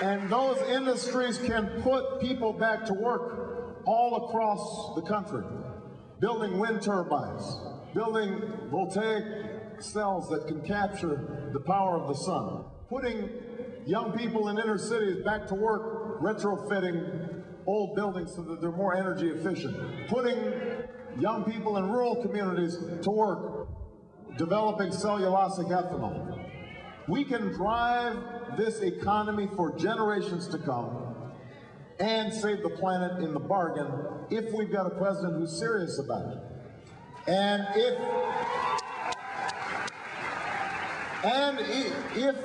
And those industries can put people back to work all across the country, building wind turbines, building voltaic cells that can capture the power of the sun, putting young people in inner cities back to work, retrofitting old buildings so that they're more energy efficient, putting young people in rural communities to work, developing cellulosic ethanol. We can drive this economy for generations to come and save the planet in the bargain if we've got a president who's serious about it. And if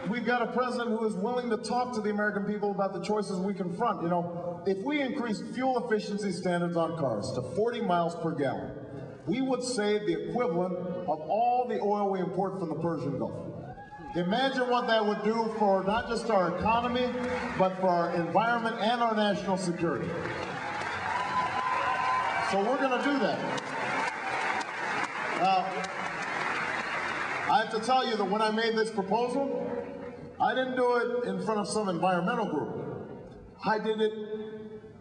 we've got a president who is willing to talk to the American people about the choices we confront. You know, if we increased fuel efficiency standards on cars to 40 miles per gallon, we would save the equivalent of all the oil we import from the Persian Gulf. Imagine what that would do for not just our economy, but for our environment and our national security. So we're going to do that. I have to tell you that when I made this proposal, I didn't do it in front of some environmental group. I did it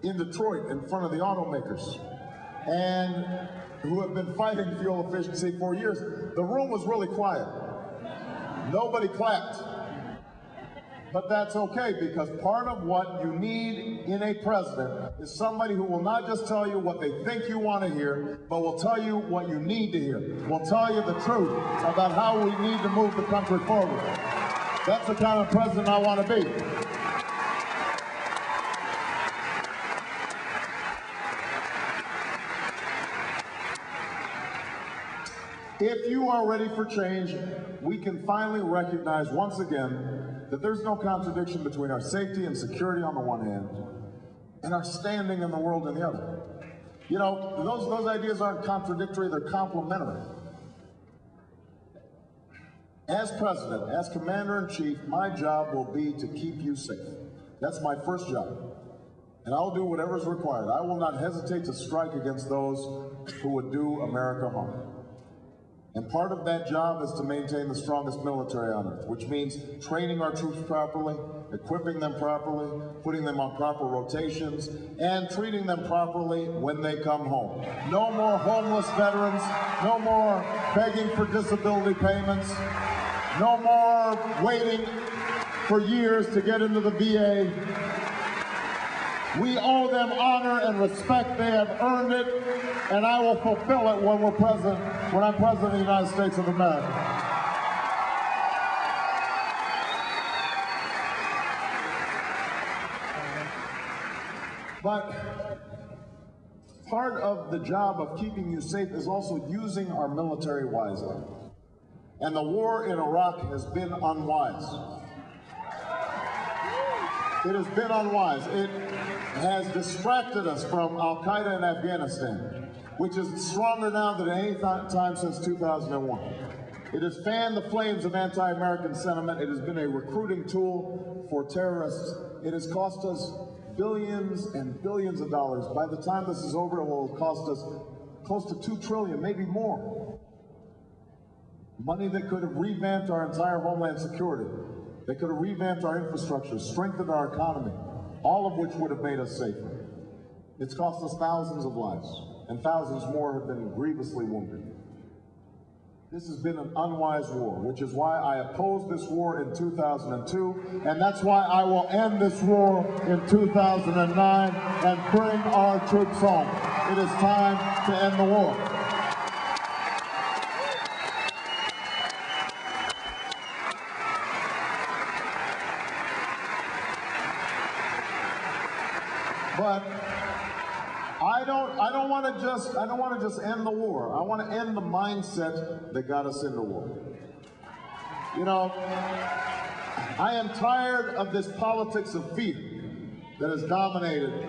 in Detroit in front of the automakers, and who have been fighting fuel efficiency for years. The room was really quiet. Nobody clapped. But that's okay, because part of what you need in a president is somebody who will not just tell you what they think you want to hear, but will tell you what you need to hear. Will tell you the truth about how we need to move the country forward. That's the kind of president I want to be. If you are ready for change, we can finally recognize once again that there's no contradiction between our safety and security on the one hand and our standing in the world on the other. You know, those ideas aren't contradictory, they're complementary. As president, as commander-in-chief, my job will be to keep you safe. That's my first job. And I'll do whatever is required. I will not hesitate to strike against those who would do America harm. And part of that job is to maintain the strongest military on earth, which means training our troops properly, equipping them properly, putting them on proper rotations, and treating them properly when they come home. No more homeless veterans, no more begging for disability payments, no more waiting for years to get into the VA. We owe them honor and respect. They have earned it, and I will fulfill it when I'm president of the United States of America. But part of the job of keeping you safe is also using our military wisely. And the war in Iraq has been unwise. It has been unwise. It has distracted us from Al-Qaeda in Afghanistan, which is stronger now than any time since 2001. It has fanned the flames of anti-American sentiment. It has been a recruiting tool for terrorists. It has cost us billions and billions of dollars. By the time this is over, it will cost us close to $2 trillion, maybe more. Money that could have revamped our entire homeland security. They could have revamped our infrastructure, strengthened our economy, all of which would have made us safer. It's cost us thousands of lives, and thousands more have been grievously wounded. This has been an unwise war, which is why I opposed this war in 2002, and that's why I will end this war in 2009 and bring our troops home. It is time to end the war. But I don't want to just end the war. I want to end the mindset that got us into war. You know, I am tired of this politics of fear that has dominated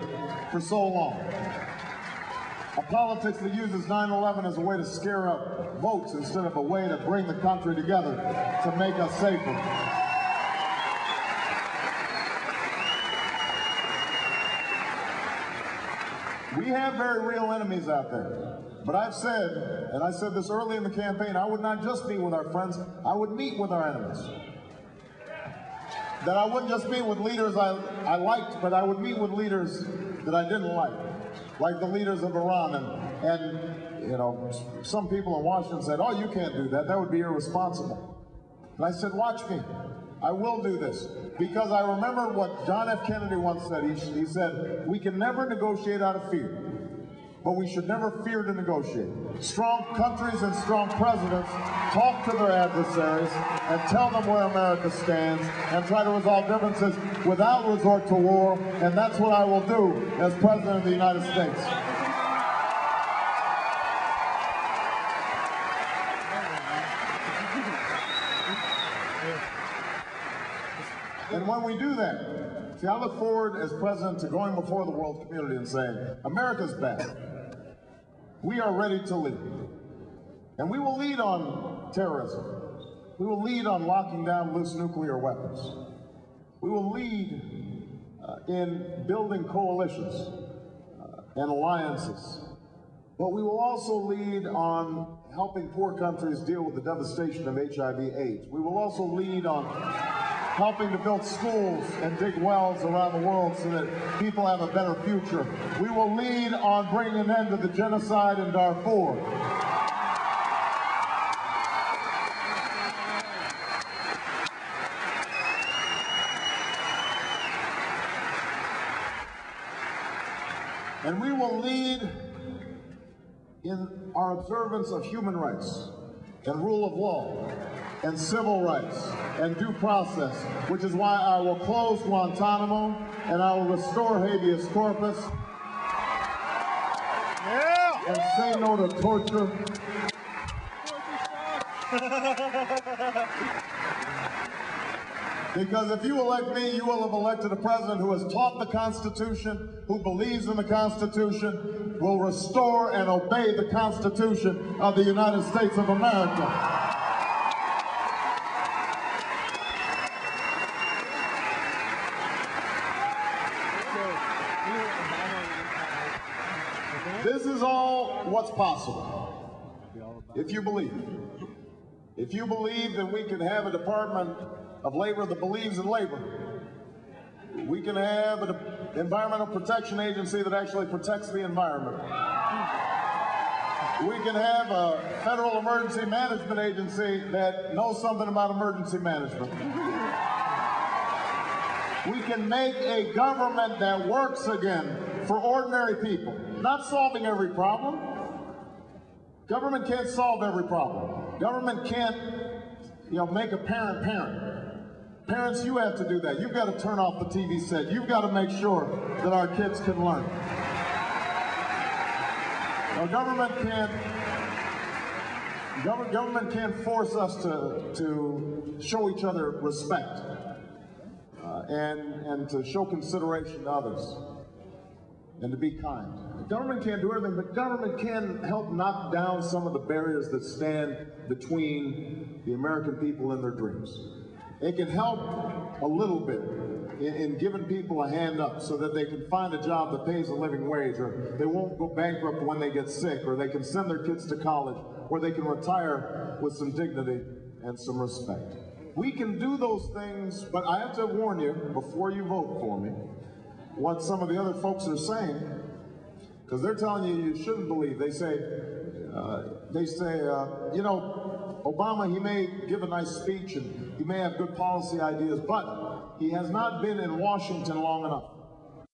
for so long. A politics that uses 9/11 as a way to scare up votes instead of a way to bring the country together to make us safer. We have very real enemies out there. But I've said, and I said this early in the campaign, I would not just meet with our friends, I would meet with our enemies. that I wouldn't just meet with leaders I liked, but I would meet with leaders that I didn't like the leaders of Iran. And you know, some people in Washington said, "Oh, you can't do that. That would be irresponsible." And I said, "Watch me. I will do this." Because I remember what John F. Kennedy once said. He said, "We can never negotiate out of fear, but we should never fear to negotiate." Strong countries and strong presidents talk to their adversaries and tell them where America stands and try to resolve differences without resort to war, and that's what I will do as President of the United States. And when we do that, see, I look forward as president to going before the world community and saying, America's back. We are ready to lead. And we will lead on terrorism. We will lead on locking down loose nuclear weapons. We will lead in building coalitions and alliances. But we will also lead on helping poor countries deal with the devastation of HIV/AIDS. We will also lead on helping to build schools and dig wells around the world so that people have a better future. We will lead on bringing an end to the genocide in Darfur. And we will lead in our observance of human rights and rule of law and civil rights and due process, which is why I will close Guantanamo and I will restore habeas corpus and say no to torture. Because if you elect me, you will have elected a president who has taught the Constitution, who believes in the Constitution, will restore and obey the Constitution of the United States of America. This is all what's possible if you believe. If you believe that we can have a Department of Labor that believes in labor, we can have an Environmental Protection Agency that actually protects the environment. We can have a Federal Emergency Management Agency that knows something about emergency management. We can make a government that works again for ordinary people, not solving every problem. Government can't solve every problem. Government can't, make a parent parent. Parents, you have to do that. You've got to turn off the TV set. You've got to make sure that our kids can learn. Now, government can't force us to show each other respect and to show consideration to others and to be kind. Government can't do everything, but government can help knock down some of the barriers that stand between the American people and their dreams. It can help a little bit in giving people a hand up so that they can find a job that pays a living wage, or they won't go bankrupt when they get sick, or they can send their kids to college, or they can retire with some dignity and some respect. We can do those things, but I have to warn you, before you vote for me, what some of the other folks are saying, because they're telling you shouldn't believe. They say, Obama, he may give a nice speech and he may have good policy ideas, but he has not been in Washington long enough.